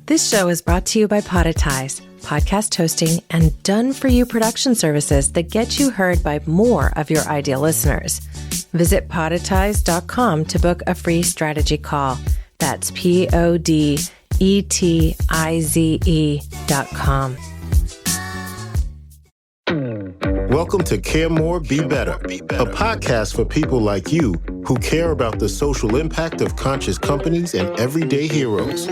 This show is brought to you by Podetize, podcast hosting and done-for-you production services that get you heard by more of your ideal listeners. Visit podetize.com to book a free strategy call. That's PODETIZE.com. Welcome to Care More, Be Better, a podcast for people like you who care about the social impact of conscious companies and everyday heroes.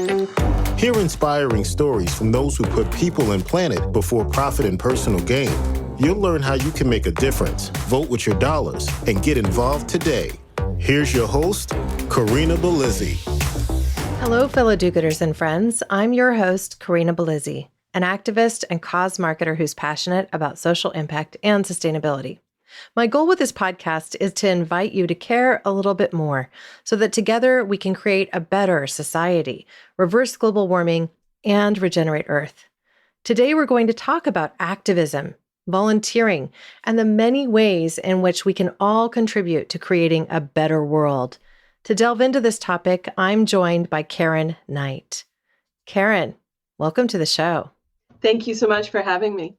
Hear inspiring stories from those who put people and planet before profit and personal gain. You'll learn how you can make a difference, vote with your dollars, and get involved today. Here's your host, Corinna. Hello, fellow do-gooders and friends. I'm your host, Corinna, an activist and cause marketer who's passionate about social impact and sustainability. My goal with this podcast is to invite you to care a little bit more so that together we can create a better society, reverse global warming, and regenerate Earth. Today, we're going to talk about activism, volunteering, and the many ways in which we can all contribute to creating a better world. To delve into this topic, I'm joined by Karen Knight. Karen, welcome to the show. Thank you so much for having me.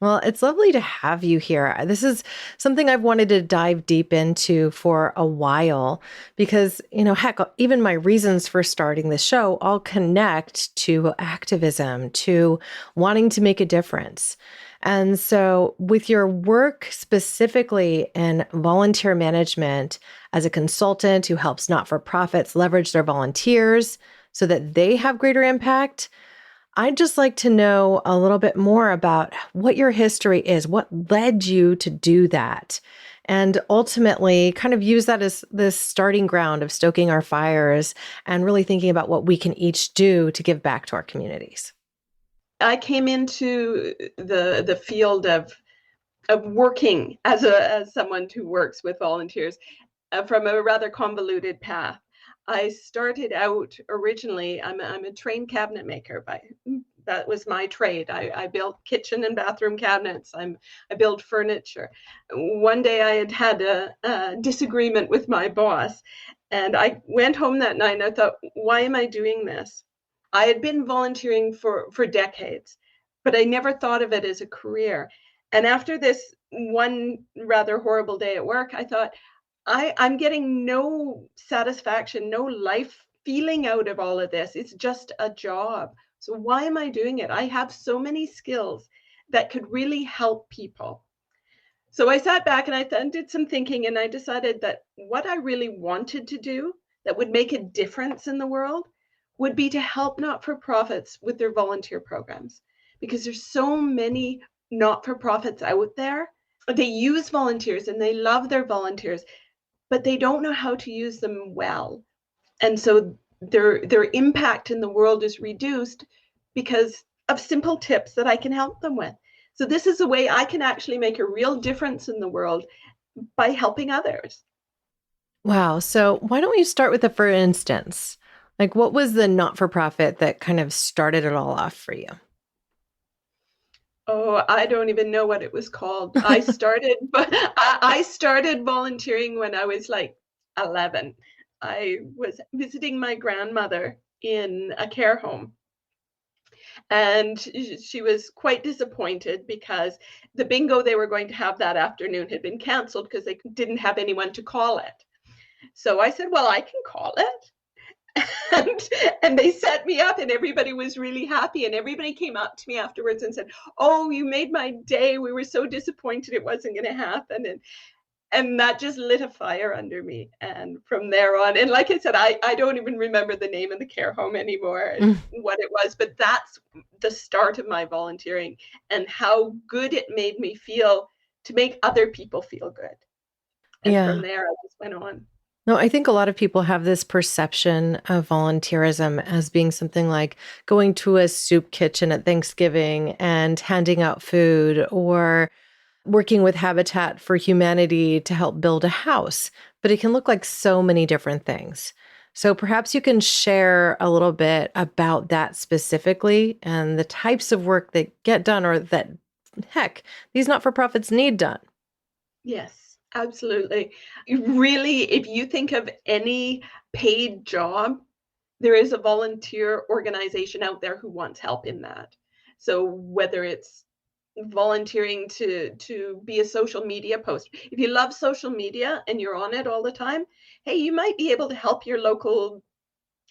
Well, it's lovely to have you here. This is something I've wanted to dive deep into for a while because, heck, even my reasons for starting the show all connect to activism, to wanting to make a difference. And so with your work specifically in volunteer management as a consultant who helps not-for-profits leverage their volunteers so that they have greater impact, I'd just like to know a little bit more about what your history is, what led you to do that, and ultimately kind of use that as this starting ground of stoking our fires and really thinking about what we can each do to give back to our communities. I came into the field of working as someone who works with volunteers from a rather convoluted path. I started out originally, I'm a trained cabinet maker. That was my trade. I built kitchen and bathroom cabinets. I built furniture. One day I had a disagreement with my boss, and I went home that night and I thought, why am I doing this? I had been volunteering for decades, but I never thought of it as a career. And after this one rather horrible day at work, I thought, I'm getting no satisfaction, no life feeling out of all of this. It's just a job. So why am I doing it? I have so many skills that could really help people. So I sat back and I did some thinking, and I decided that what I really wanted to do that would make a difference in the world would be to help not-for-profits with their volunteer programs, because there's so many not-for-profits out there. They use volunteers and they love their volunteers, but they don't know how to use them well. And so their impact in the world is reduced because of simple tips that I can help them with. So this is a way I can actually make a real difference in the world by helping others. Wow. So why don't we start with for instance? Like, what was the not-for-profit that kind of started it all off for you? Oh, I don't even know what it was called. I started volunteering when I was like 11. I was visiting my grandmother in a care home. And she was quite disappointed because the bingo they were going to have that afternoon had been canceled because they didn't have anyone to call it. So I said, well, I can call it. And they set me up and everybody was really happy, and everybody came up to me afterwards and said, oh, you made my day. We were so disappointed it wasn't going to happen. And that just lit a fire under me. And from there on, and like I said, I don't even remember the name of the care home anymore and what it was, but that's the start of my volunteering and how good it made me feel to make other people feel good. And from there, I just went on. No, I think a lot of people have this perception of volunteerism as being something like going to a soup kitchen at Thanksgiving and handing out food, or working with Habitat for Humanity to help build a house. But it can look like so many different things. So perhaps you can share a little bit about that specifically and the types of work that get done, or that, heck, these not-for-profits need done. Yes. Absolutely. Really, if you think of any paid job there is a volunteer organization out there who wants help in that. So whether it's volunteering to be a social media poster, if you love social media and you're on it all the time, hey, you might be able to help your local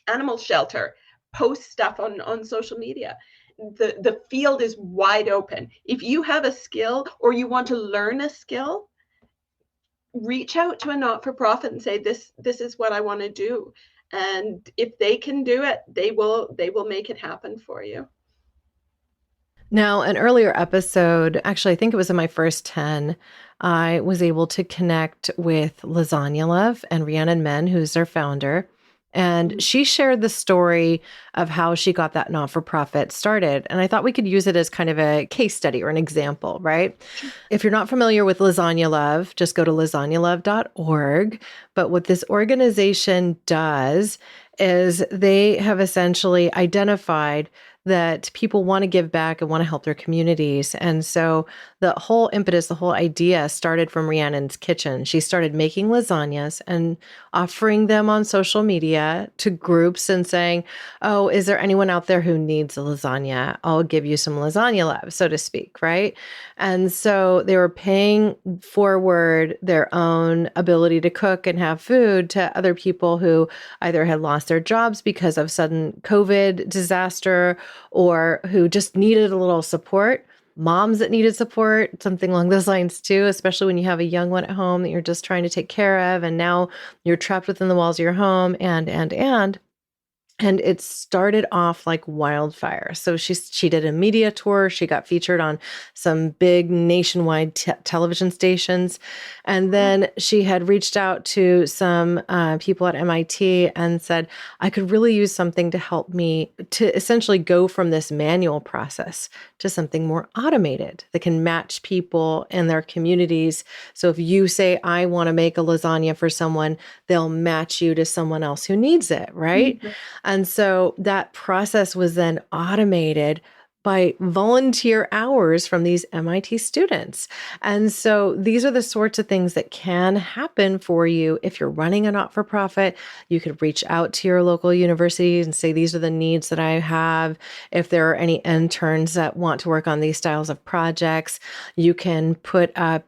animal shelter post stuff on social media. The field is wide open. If you have a skill or you want to learn a skill, reach out to a not-for-profit and say, this is what I want to do. And if they can do it, they will make it happen for you. Now, an earlier episode, actually, I think it was in my first 10, I was able to connect with Lasagna Love and Rhiannon Men, who's their founder. And she shared the story of how she got that not-for-profit started. And I thought we could use it as kind of a case study or an example, right? If you're not familiar with Lasagna Love, just go to lasagnalove.org. But what this organization does is they have essentially identified that people want to give back and want to help their communities. And so the whole impetus, the whole idea started from Rhiannon's kitchen. She started making lasagnas and offering them on social media to groups and saying, oh, is there anyone out there who needs a lasagna? I'll give you some lasagna love, so to speak, right? And so they were paying forward their own ability to cook and have food to other people who either had lost their jobs because of sudden COVID disaster or who just needed a little support. Moms that needed support, something along those lines too, especially when you have a young one at home that you're just trying to take care of, and now you're trapped within the walls of your home, and it started off like wildfire. So she did a media tour. She got featured on some big nationwide television stations. And then she had reached out to some people at MIT and said, I could really use something to help me to essentially go from this manual process to something more automated that can match people in their communities. So if you say, I want to make a lasagna for someone, they'll match you to someone else who needs it, right? Mm-hmm. And so that process was then automated by volunteer hours from these MIT students. And so these are the sorts of things that can happen for you if you're running a not-for-profit. You could reach out to your local university and say, these are the needs that I have. If there are any interns that want to work on these styles of projects, you can put up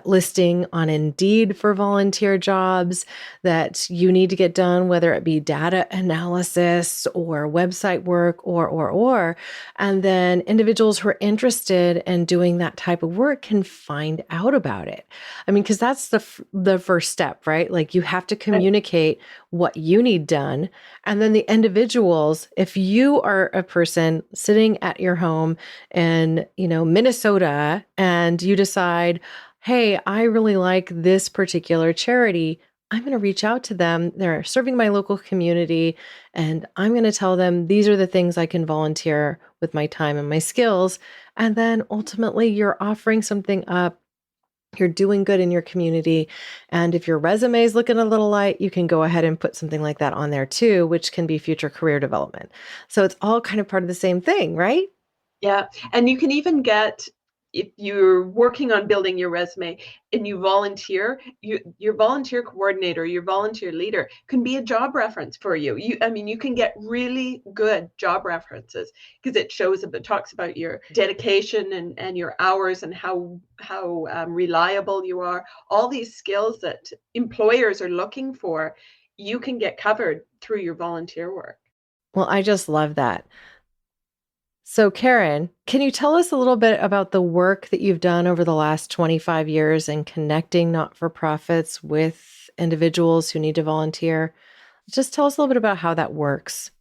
listing on Indeed for volunteer jobs that you need to get done, whether it be data analysis or website work or, and then individuals who are interested in doing that type of work can find out about it. I mean, because that's the first step, right? Like you have to communicate what you need done. And then the individuals, if you are a person sitting at your home in, Minnesota, and you decide, hey, I really like this particular charity, I'm going to reach out to them. They're serving my local community, and I'm going to tell them these are the things I can volunteer with my time and my skills. And then ultimately, you're offering something up. You're doing good in your community. And if your resume is looking a little light, you can go ahead and put something like that on there too, which can be future career development. So it's all kind of part of the same thing, right? Yeah. And you can even get, if you're working on building your resume and you volunteer, your volunteer coordinator, your volunteer leader can be a job reference for you. You can get really good job references because it talks about your dedication and your hours and how reliable you are. All these skills that employers are looking for, you can get covered through your volunteer work. Well, I just love that. So, Karen, can you tell us a little bit about the work that you've done over the last 25 years in connecting not-for-profits with individuals who need to volunteer? Just tell us a little bit about how that works.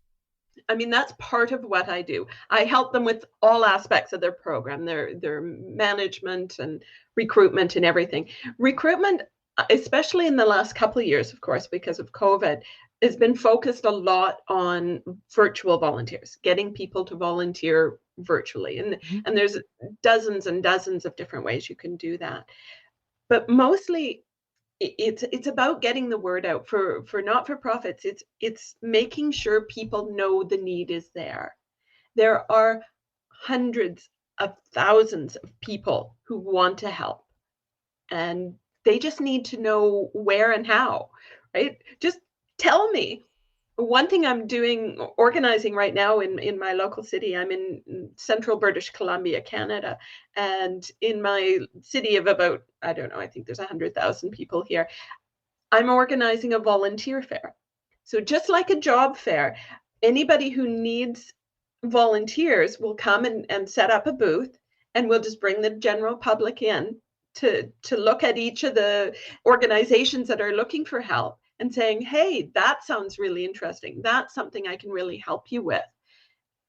That's part of what I do. I help them with all aspects of their program, their management and recruitment and everything. Recruitment, especially in the last couple of years, of course, because of COVID, has been focused a lot on virtual volunteers, getting people to volunteer virtually. And there's dozens and dozens of different ways you can do that. But mostly it's about getting the word out for not-for-profits. It's making sure people know the need is there. There are hundreds of thousands of people who want to help, and they just need to know where and how, right? Just tell me. one thing I'm organizing right now in my local city, I'm in central British Columbia, Canada. And in my city of about, I don't know, I think there's 100,000 people here, I'm organizing a volunteer fair. So just like a job fair, anybody who needs volunteers will come and set up a booth, and we'll just bring the general public in to look at each of the organizations that are looking for help and saying, hey, that sounds really interesting. That's something I can really help you with.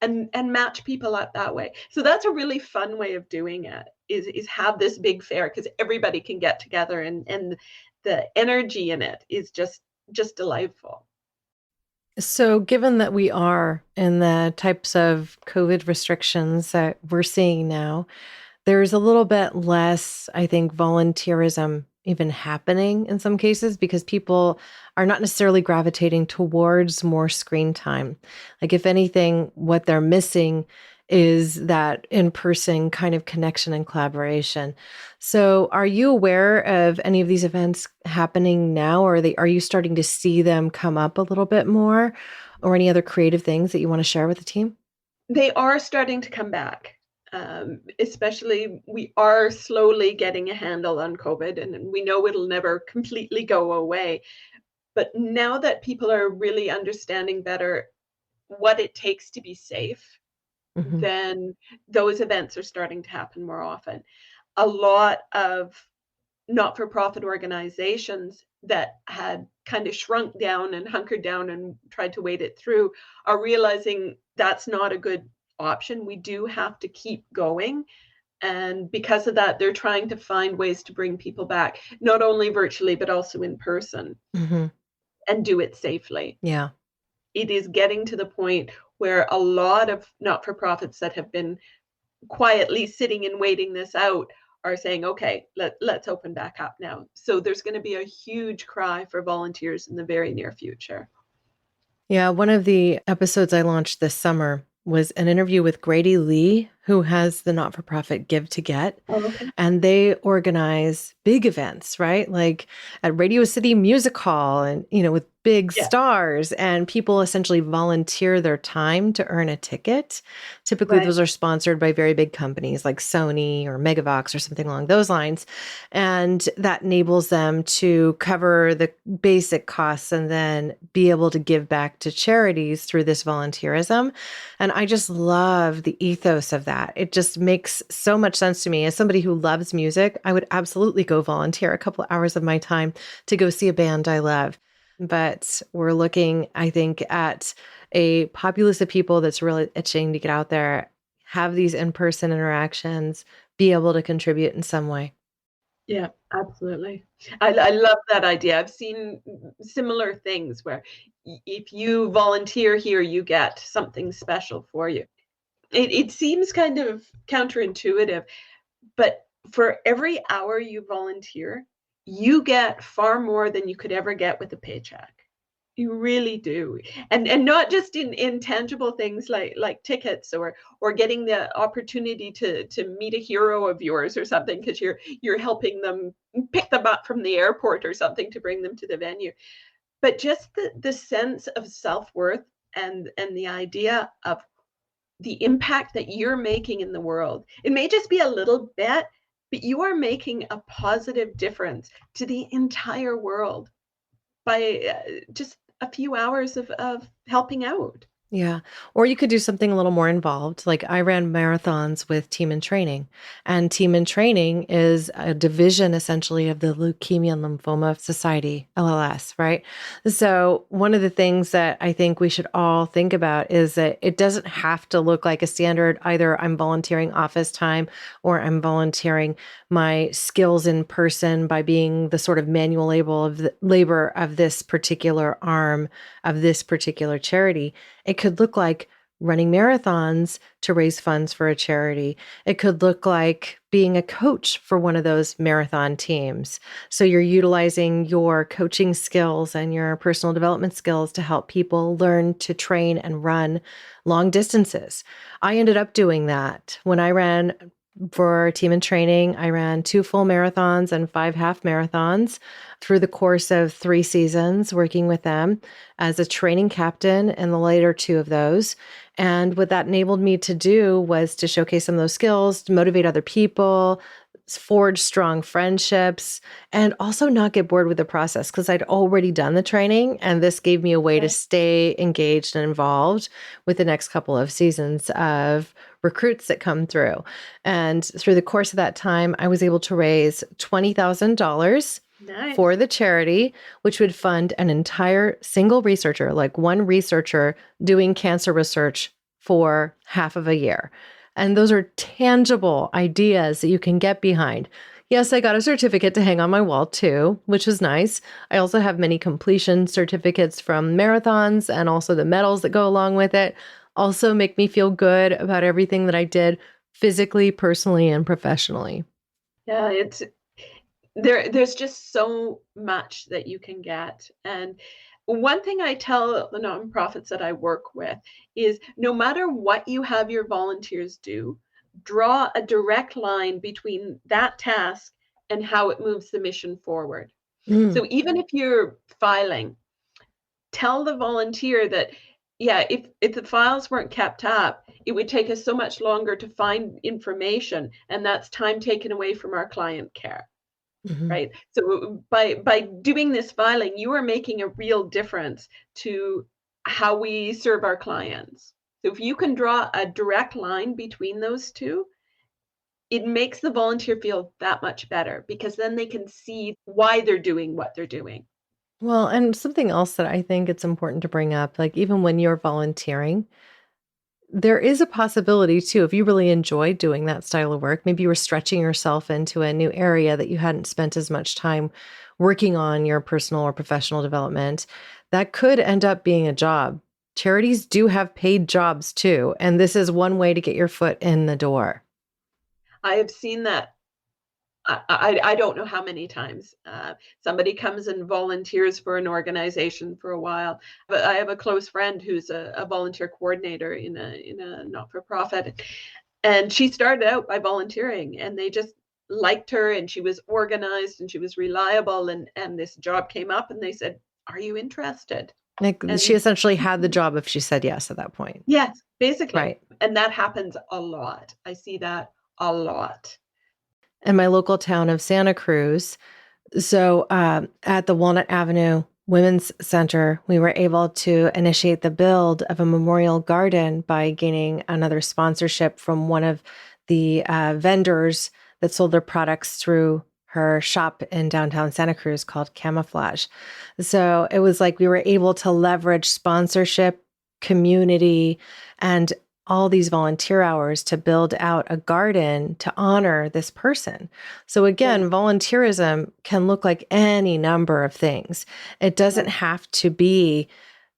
And match people up that way. So that's a really fun way of doing it, is have this big fair, because everybody can get together, and the energy in it is just delightful. So, given that we are in the types of COVID restrictions that we're seeing now, there's a little bit less, I think, volunteerism even happening in some cases because people are not necessarily gravitating towards more screen time. Like, if anything, what they're missing is that in-person kind of connection and collaboration. So, are you aware of any of these events happening now, or are you starting to see them come up a little bit more, or any other creative things that you want to share with the team? They are starting to come back. Especially, we are slowly getting a handle on COVID, and we know it'll never completely go away. But now that people are really understanding better what it takes to be safe, Hmm. then those events are starting to happen more often. A lot of not-for-profit organizations that had kind of shrunk down and hunkered down and tried to wait it through are realizing that's not a good option. We do have to keep going. And because of that, they're trying to find ways to bring people back, not only virtually, but also in person, Hmm. and do it safely. Yeah. It is getting to the point where a lot of not-for-profits that have been quietly sitting and waiting this out are saying, okay, let's open back up now. So there's going to be a huge cry for volunteers in the very near future. Yeah, one of the episodes I launched this summer was an interview with Grady Lee, who has the not-for-profit Give to Get, Oh, okay. and they organize big events, right? Like at Radio City Music Hall and, with big Yeah, stars, and people essentially volunteer their time to earn a ticket. Typically, right. those are sponsored by very big companies like Sony or Megavox or something along those lines. And that enables them to cover the basic costs and then be able to give back to charities through this volunteerism. And I just love the ethos of that. It just makes so much sense to me. As somebody who loves music, I would absolutely go volunteer a couple of hours of my time to go see a band I love. But we're looking, I think, at a populace of people that's really itching to get out there, have these in-person interactions, be able to contribute in some way. Yeah, absolutely. I love that idea. I've seen similar things where if you volunteer here, you get something special for you. It seems kind of counterintuitive, but for every hour you volunteer, you get far more than you could ever get with a paycheck. You really do. And not just in tangible things like tickets, or getting the opportunity to meet a hero of yours or something, because you're helping them pick them up from the airport or something to bring them to the venue. But just the sense of self-worth, and the idea of the impact that you're making in the world. It may just be a little bit, but you are making a positive difference to the entire world by just a few hours of helping out. Yeah. Or you could do something a little more involved. Like I ran marathons with Team in Training, and Team in Training is a division essentially of the Leukemia Lymphoma Society, LLS, right? So, one of the things that I think we should all think about is that it doesn't have to look like a standard either I'm volunteering office time or I'm volunteering my skills in person by being the sort of manual labor of this particular arm of this particular charity. It could look like running marathons to raise funds for a charity. It could look like being a coach for one of those marathon teams. So you're utilizing your coaching skills and your personal development skills to help people learn to train and run long distances. I ended up doing that when I ran for team in training. I ran 2 full marathons and 5 half marathons through the course of 3 seasons, working with them as a training captain in the later 2 of those. And what that enabled me to do was to showcase some of those skills, to motivate other people, forge strong friendships, and also not get bored with the process because I'd already done the training. And this gave me a way to stay engaged and involved with the next couple of seasons of recruits that come through. And through the course of that time, I was able to raise $20,000 for the charity, which would fund an entire single researcher, like one researcher doing cancer research for half of a year. And those are tangible ideas that you can get behind. Yes, I got a certificate to hang on my wall too, which was nice. I also have many completion certificates from marathons, and also the medals that go along with it also make me feel good about everything that I did physically, personally, and professionally. Yeah, there's just so much that you can get. And one thing I tell the nonprofits that I work with is no matter what you have your volunteers do, draw a direct line between that task and how it moves the mission forward. Mm. So even if you're filing, tell the volunteer that, yeah, if the files weren't kept up, it would take us so much longer to find information, and that's time taken away from our client care. Mhm. Right. So by doing this filing, you are making a real difference to how we serve our clients. So if you can draw a direct line between those two, it makes the volunteer feel that much better because then they can see why they're doing what they're doing. Well, and something else that I think it's important to bring up, like even when you're volunteering, there is a possibility too, if you really enjoy doing that style of work, maybe you were stretching yourself into a new area that you hadn't spent as much time working on your personal or professional development, that could end up being a job. Charities do have paid jobs too, and this is one way to get your foot in the door. I have seen that. I don't know how many times somebody comes and volunteers for an organization for a while. But I have a close friend who's a volunteer coordinator in a not for profit, and she started out by volunteering, and they just liked her, and she was organized, and she was reliable, and this job came up, and they said, "Are you interested?" Like she And essentially had the job if she said yes at that point. yes, basically, Right. and that happens a lot. I see that a lot. In my local town of Santa Cruz, so, at the Walnut Avenue Women's Center, we were able to initiate the build of a memorial garden by gaining another sponsorship from one of the vendors that sold their products through her shop in downtown Santa Cruz called Camouflage. So it was like we were able to leverage sponsorship, community, and all these volunteer hours to build out a garden to honor this person. So Yeah, again, volunteerism can look like any number of things. It doesn't yeah. have to be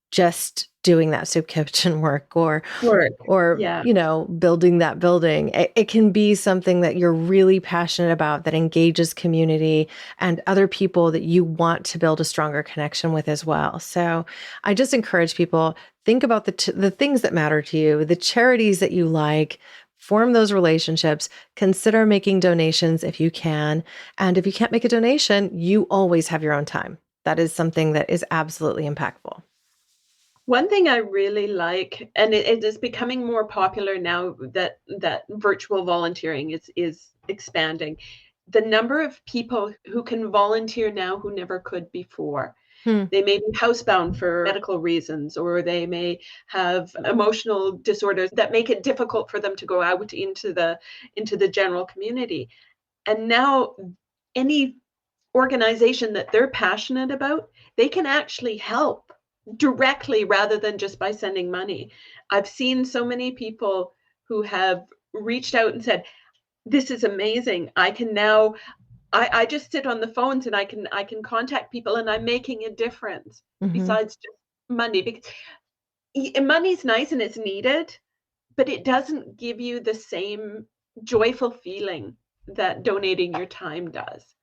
just doing that soup kitchen work Work. or Yeah. building that building. It can be something that you're really passionate about that engages community and other people that you want to build a stronger connection with as well. So I just encourage people, think about the things that matter to you, the charities that you like. Form those relationships. Consider making donations if you can. And if you can't make a donation, you always have your own time. That is something that is absolutely impactful. One thing I really like, and it is becoming more popular now that virtual volunteering is expanding. The number of people who can volunteer now who never could before. Hmm. They may be housebound for medical reasons, or they may have emotional disorders that make it difficult for them to go out into the general community. And now any organization that they're passionate about, they can actually help directly rather than just by sending money. I've seen so many people who have reached out and said, "This is amazing. I can now I just sit on the phones and I can contact people and I'm making a difference Hmm. besides just money." Because money's nice and it's needed, but it doesn't give you the same joyful feeling that donating your time does.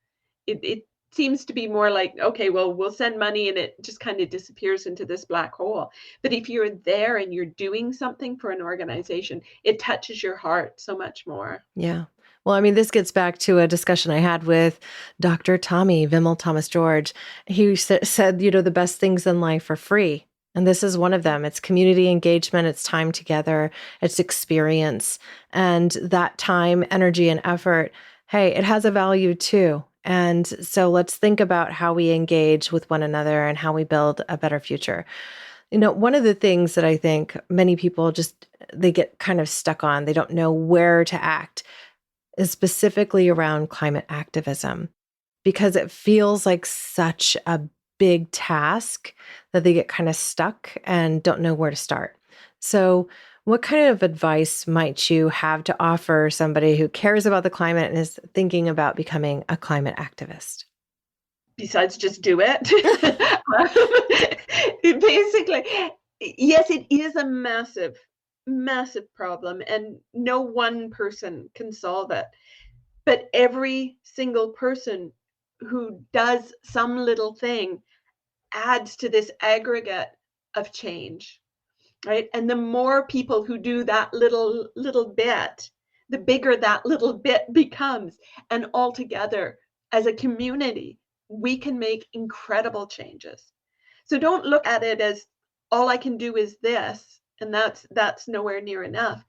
It seems to be more like, okay, well, we'll send money and it just kind of disappears into this black hole. But if you're there and you're doing something for an organization, it touches your heart so much more. Yeah. Well, I mean, this gets back to a discussion I had with Dr. Tommy, Vimal Thomas George. He said, the best things in life are free. And this is one of them. It's community engagement, it's time together, it's experience. And that time, energy, and effort, hey, it has a value too. And so let's think about how we engage with one another and how we build a better future. One of the things that I think many people they get kind of stuck on, they don't know where to act, is specifically around climate activism, because it feels like such a big task that they get kind of stuck and don't know where to start. So, what kind of advice might you have to offer somebody who cares about the climate and is thinking about becoming a climate activist? Besides just do it. Basically, yes, it is a massive, massive problem, and no one person can solve it. But every single person who does some little thing adds to this aggregate of change, right? And the more people who do that little bit, the bigger that little bit becomes. And altogether, as a community, we can make incredible changes. So don't look at it as all I can do is this, and that's nowhere near enough.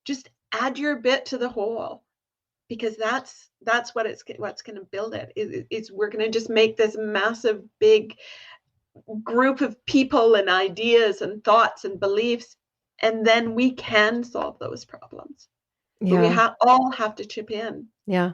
Just add your bit to the whole, because that's what's going to build it. It's we're going to just make this massive, big group of people and ideas and thoughts and beliefs, and then we can solve those problems. But we all have to chip in. Yeah.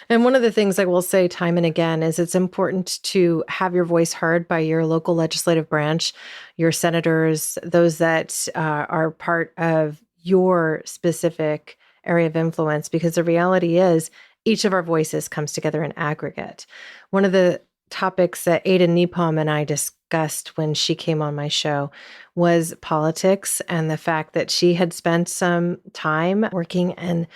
And one of the things I will say time and again is it's important to have your voice heard by your local legislative branch, your senators, those that are part of your specific area of influence, because the reality is each of our voices comes together in aggregate. One of the topics that Ada Nepom and I discussed when she came on my show was politics and the fact that she had spent some time working in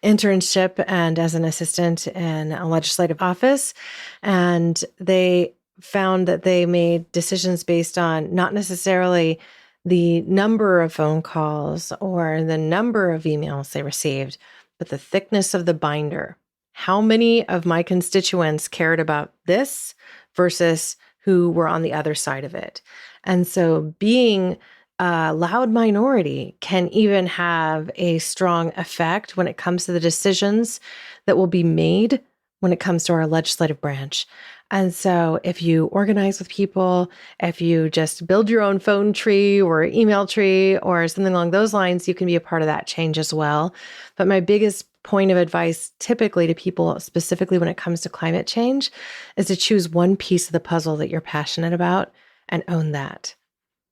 internship and as an assistant in a legislative office. And they found that they made decisions based on not necessarily the number of phone calls or the number of emails they received, but the thickness of the binder. How many of my constituents cared about this versus who were on the other side of it? And so being a loud minority can even have a strong effect when it comes to the decisions that will be made when it comes to our legislative branch. And so if you organize with people, if you just build your own phone tree or email tree or something along those lines, you can be a part of that change as well. But my biggest point of advice typically to people, specifically when it comes to climate change, is to choose one piece of the puzzle that you're passionate about and own that.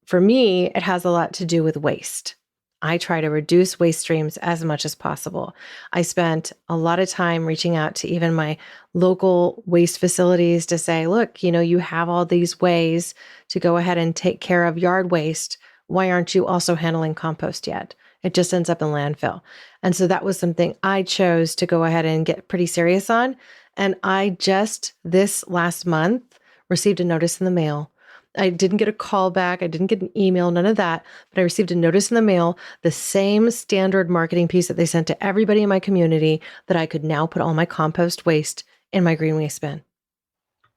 For me, it has a lot to do with waste. I try to reduce waste streams as much as possible. I spent a lot of time reaching out to even my local waste facilities to say, look, you have all these ways to go ahead and take care of yard waste. Why aren't you also handling compost yet? It just ends up in landfill. And so that was something I chose to go ahead and get pretty serious on. And I just this last month received a notice in the mail. I didn't get a call back. I didn't get an email, none of that. But I received a notice in the mail, the same standard marketing piece that they sent to everybody in my community, that I could now put all my compost waste in my green waste bin.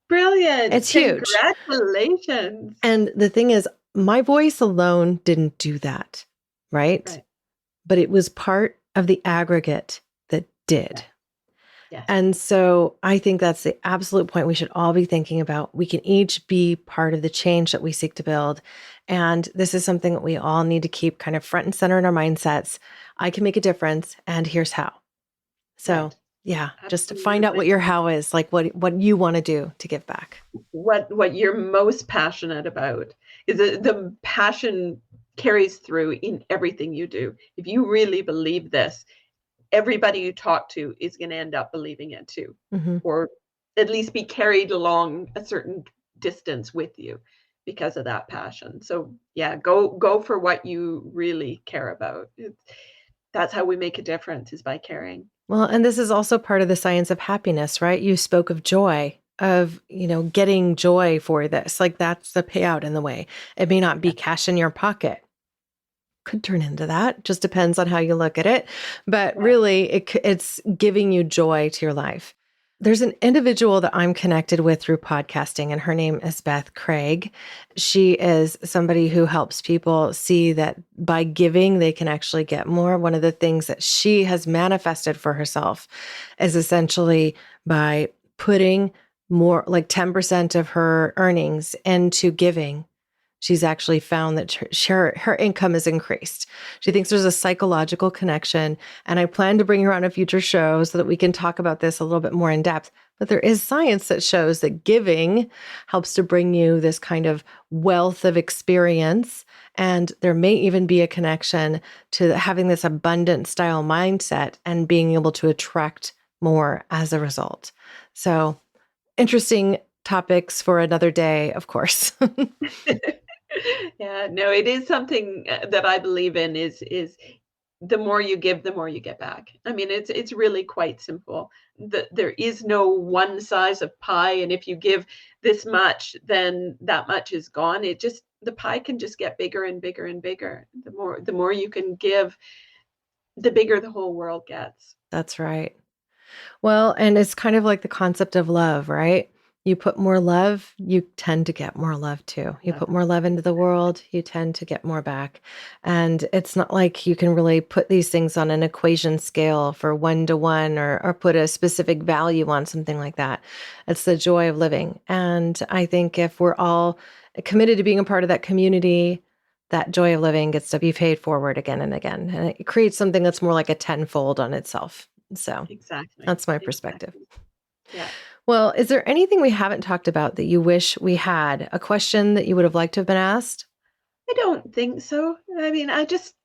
Brilliant. It's huge. Congratulations. And the thing is, my voice alone didn't do that, right? But it was part of the aggregate that did. Yes. And so I think that's the absolute point we should all be thinking about. We can each be part of the change that we seek to build. And this is something that we all need to keep kind of front and center in our mindsets. I can make a difference, and here's how. So yeah, Absolutely. Just to find out what your how is, like what you want to do to give back. What you're most passionate about is the passion carries through in everything you do. If you really believe this, everybody you talk to is going to end up believing it too, or at least be carried along a certain distance with you because of that passion. So yeah, go for what you really care about. That's how we make a difference, is by caring. Well, and this is also part of the science of happiness, right? You spoke of joy, of, getting joy for this. Like that's the payout in the way. It may not be cash in your pocket, could turn into that. Just depends on how you look at it. But really, it's giving you joy to your life. There's an individual that I'm connected with through podcasting, and her name is Beth Craig. She is somebody who helps people see that by giving, they can actually get more. One of the things that she has manifested for herself is essentially by putting more, like 10% of her earnings into giving. She's actually found that her income has increased. She thinks there's a psychological connection, and I plan to bring her on a future show so that we can talk about this a little bit more in depth. But there is science that shows that giving helps to bring you this kind of wealth of experience, and there may even be a connection to having this abundant style mindset and being able to attract more as a result. So, interesting topics for another day, of course. Yeah, no, it is something that I believe in is the more you give, the more you get back. I mean, it's really quite simple. There is no one size of pie, and if you give this much, then that much is gone. The pie can just get bigger and bigger and bigger. The more you can give, the bigger the whole world gets. That's right. Well, and it's kind of like the concept of love, right? You put more love, you tend to get more love too. You put more love into the world, you tend to get more back. And it's not like you can really put these things on an equation scale for 1-to-1 or put a specific value on something like that. It's the joy of living. And I think if we're all committed to being a part of that community, that joy of living gets to be paid forward again and again. And it creates something that's more like a tenfold on itself. So Exactly. that's my perspective. Yeah. Well, is there anything we haven't talked about that you wish we had? A question that you would have liked to have been asked? I don't think so. I mean, I just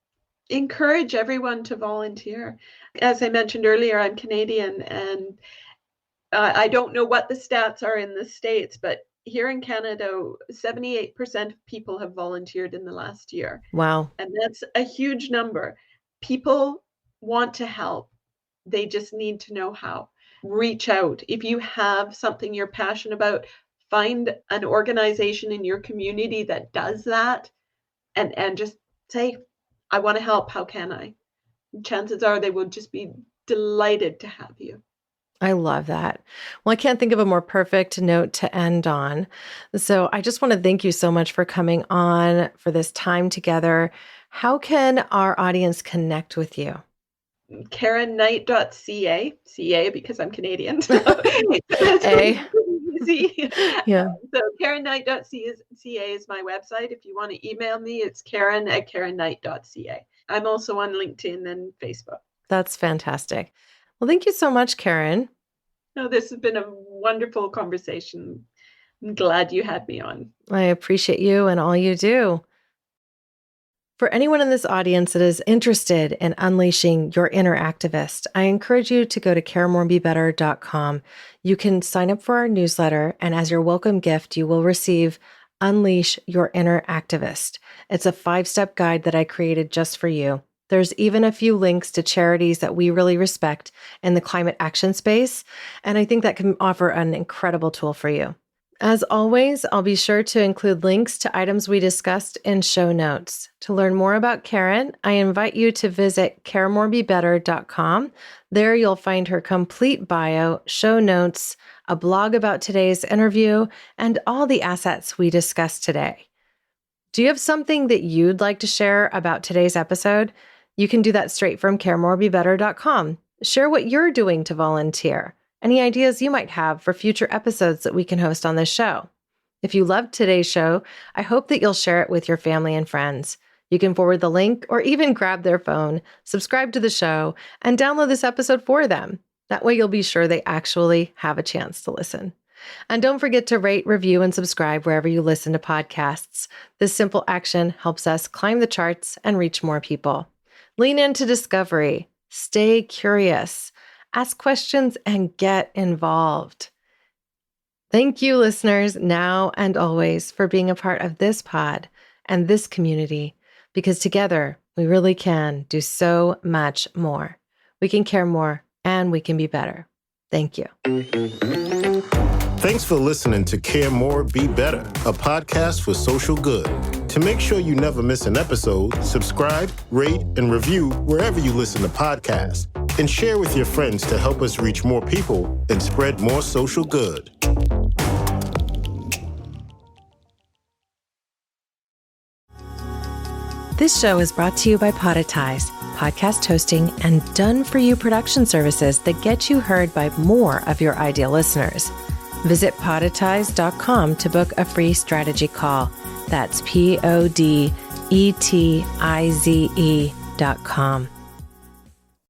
encourage everyone to volunteer. As I mentioned earlier, I'm Canadian, and I don't know what the stats are in the States, but here in Canada, 78% of people have volunteered in the last year. Wow. And that's a huge number. People want to help. They just need to know how. Reach out. If you have something you're passionate about, find an organization in your community that does that, and just say, I want to help. How can I? Chances are they will just be delighted to have you. I love that. Well, I can't think of a more perfect note to end on. So I just want to thank you so much for coming on for this time together. How can our audience connect with you? KarenKnight.ca, CA because I'm Canadian. So A. easy. Yeah. So KarenKnight.ca is my website. If you want to email me, it's Karen@KarenKnight.ca. I'm also on LinkedIn and Facebook. That's fantastic. Well, thank you so much, Karen. No, this has been a wonderful conversation. I'm glad you had me on. I appreciate you and all you do. For anyone in this audience that is interested in unleashing your inner activist, I encourage you to go to caremorebebetter.com. You can sign up for our newsletter, and as your welcome gift, you will receive Unleash Your Inner Activist. It's a 5-step guide that I created just for you. There's even a few links to charities that we really respect in the climate action space, and I think that can offer an incredible tool for you. As always, I'll be sure to include links to items we discussed in show notes. To learn more about Karen, I invite you to visit caremorebebetter.com. There you'll find her complete bio, show notes, a blog about today's interview, and all the assets we discussed today. Do you have something that you'd like to share about today's episode? You can do that straight from caremorebebetter.com. Share what you're doing to volunteer. Any ideas you might have for future episodes that we can host on this show. If you loved today's show, I hope that you'll share it with your family and friends. You can forward the link or even grab their phone, subscribe to the show, and download this episode for them. That way you'll be sure they actually have a chance to listen. And don't forget to rate, review, and subscribe wherever you listen to podcasts. This simple action helps us climb the charts and reach more people. Lean into discovery. Stay curious. Ask questions and get involved. Thank you, listeners, now and always, for being a part of this pod and this community, because together we really can do so much more. We can care more and we can be better. Thank you. Thanks for listening to Care More, Be Better, a podcast for social good. To make sure you never miss an episode, subscribe, rate, and review wherever you listen to podcasts, and share with your friends to help us reach more people and spread more social good. This show is brought to you by Podetize, podcast hosting and done-for-you production services that get you heard by more of your ideal listeners. Visit podetize.com to book a free strategy call. That's PODETIZE.com.